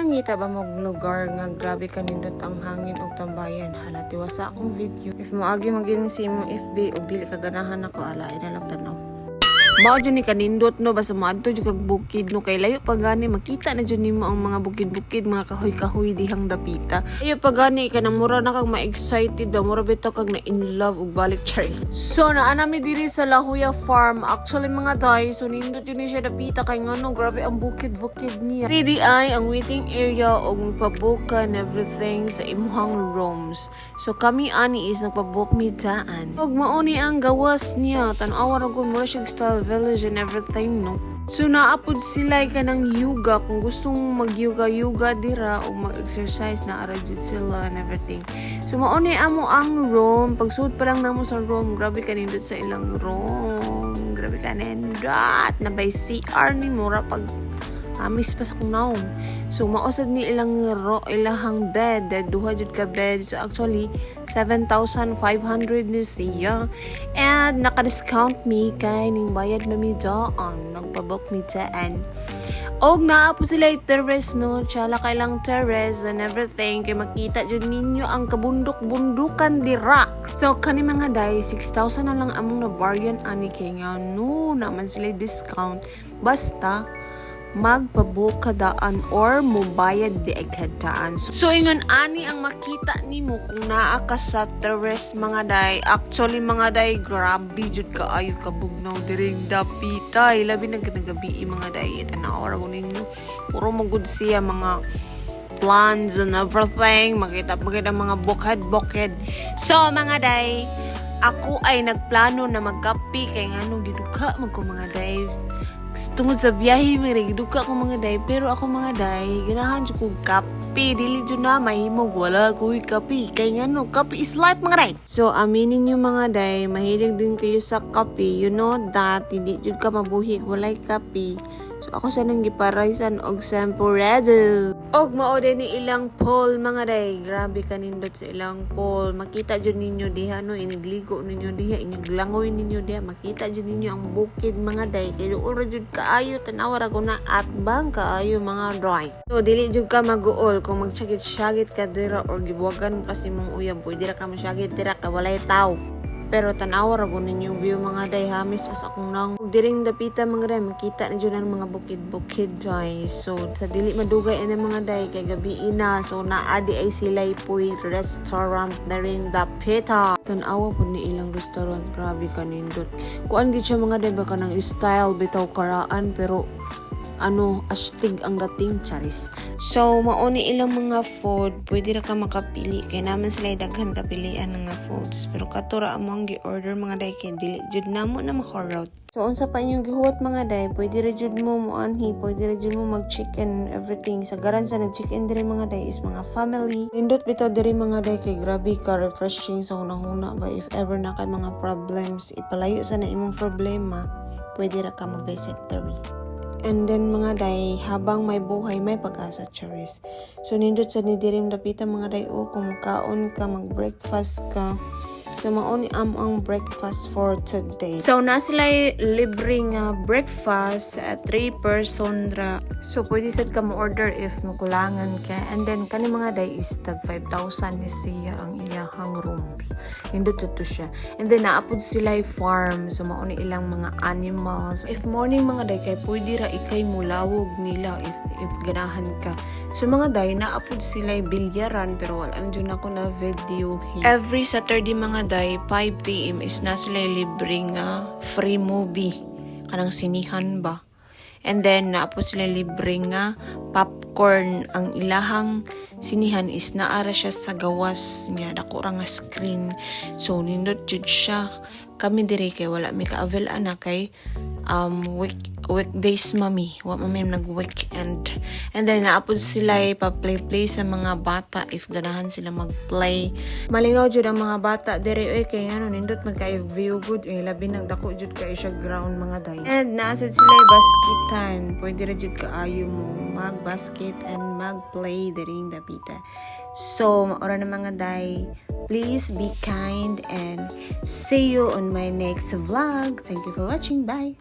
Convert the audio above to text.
Nangita ba mong lugar nga grabe kanindot ang hangin og tambayan? Hala, tiwas sa akong video. If moagi maging si imong FB o dili ka ganahan ako, ala, ina lang tanaw. Mao dyan ni kanindot no, basta maadto dyan kag bukid no, kay layo pa gani, makita na dyan nimo ang mga bukid-bukid, mga kahoy-kahoy dihang dapita. Layo pa gani, ka na mura na kag ma-excited ba, mura bitaw kag na in love ug balik charis. So, naanami diri sa La Jolla Farm, actually mga day, so nindot yun siya dapita, kay ngano, grabe ang bukid-bukid niya. Ready ay ang waiting area og magpabook and everything sa imuhang rooms. So, kami ani is nagpabook mi daan. Og mauni ang gawas niya, tanawa na kung mura siya style village and everything, no? So, naapod sila ka ng yoga. Kung gustong mag-yoga-yoga dira o mag-exercise, na-arajud sila and everything. So, mauni amo ang room. Pagsuot pa lang namo sa room, grabe ka nindot sa ilang room. Grabe ka nindot. Nabay CR ni mura pag amis pa sa kunaw. So, mausad ni ilahang bed. Duha jud ka bed. So, actually, 7,500 ni siya. And, naka-discount mi kay ning bayad na mi daan. Nagpabook mi daan. Og naapo sila yung terrace, no? Tsala kay lang terrace and everything. Kaya makita dyan ninyo ang kabundok-bundukan dira. So, kani mga day, 6,000 na lang among na-bargain ani kay nga, no? Naman sila discount. Basta, magpabook ka daan or mubayad di agkadaan. So, ingon ani ang makita nimo kung naa ka sa terrace mga day. Actually mga day, grabe jud kaayo kabugnaw diring dapitay. Labi na gabi mga day. Ito na oras ko ninyo. Puro magud siya mga plants and everything. Makita mga bukid. So mga day, ako ay nagplano na magkapi kay nganong giduka man ko mga day. Tungod sa biyahe may duka ko mga day, pero ako mga day ganahan jud ko kape, dili jud na mahimog wala ko kape kay ngano kape is life mga day. So aminin niyo mga day, mahilig din kayo sa kape, you know that hindi jud ka mabuhi walay kape. So ako sa nang giparaysan og semporado. Og mao din ni ilang pool mga day. Grabe kanindot sa ilang pool. Makita jud ninyo diha no, inigligo ninyo diha, iniglangoy ninyo diha. Makita jud ninyo ang bukid mga day. Kay ora jud kaayo tanawa ra ko na at bang kaayo mga day. So dili jud ka maguol kung magsyagit-syagit ka dira or gibuwagan pa si mong uyab, pwede ra ka masyagit dira ka walay tao. Pero tanawa ra gunin yung view mga day, hamis pas akong nang diring dapita mga day, makita na dyan ang mga bukid-bukid day. So sa dili madugay na mga day kay gabi ina, so naadi ay sila'y puy restaurant na ring dapita. Tanawa po ni ilang restaurant, grabe kanindot. Kuan gid siya mga day, baka ng style bitaw karaan pero astig ang dating charis. So, mauni ilang mga food, pwede ra ka makapili. Kaya naman sila daghan kapilian ng mga foods. Pero katura among gi-order mga day, kaya dili jud namo na makorot. So, unsa pa inyong gihuwat mga day, pwede ra jud mo moanhi, pwede ra jud mo mag-chicken, everything. Sa garan sa nag-chicken diri mga day is mga family. Nindot bitaw diri mga day, kay grabe ka refreshing sa hunahuna ba. If ever na kay mga problems, ipalayo sa na imong problema, pwede ra ka mag-visit diri. And then mga day, habang may buhay, may pag-asa charis. So nindot sa nidirim dapita mga day, kung magkaon ka, mag-breakfast ka. So mauni ang breakfast for today. So na sila libreng breakfast at 3 person ra. So pwede sad ka mo-order if makulangan ka. And then kani mga day is tag 5,000 ni siya ang iyahang rooms. Nindot sa to siya. And then naapod sila farm. So mauni ilang mga animals. If morning mga day kay pwede ra ikay mulawog nila if ganahan ka. So mga day naapod sila bilyaran pero wala na dyan ako na video here. Every Saturday mga day 5 PM is na sila libreng free movie kanang sinihan ba. And then naapod sila libreng popcorn. Ang ilahang sinihan is naara siya sa gawas niya, dako ra nga screen. So nindot jud siya. Kami diri kay wala mi ka-avail ana kay weekdays mami, wa mami nag-weekend. And then naapod sila pa-play sa mga bata if ganahan sila mag-play. Malingaw jud ang mga bata diri kay nindot man kayo view good, labi nagdako jud kay siya ground mga day. And naasad sila basketan, pwede ra jud kaayo mo mag-basket and mag-play diri dapita. So maura na mga day, please be kind and see you on my next vlog. Thank you for watching. Bye.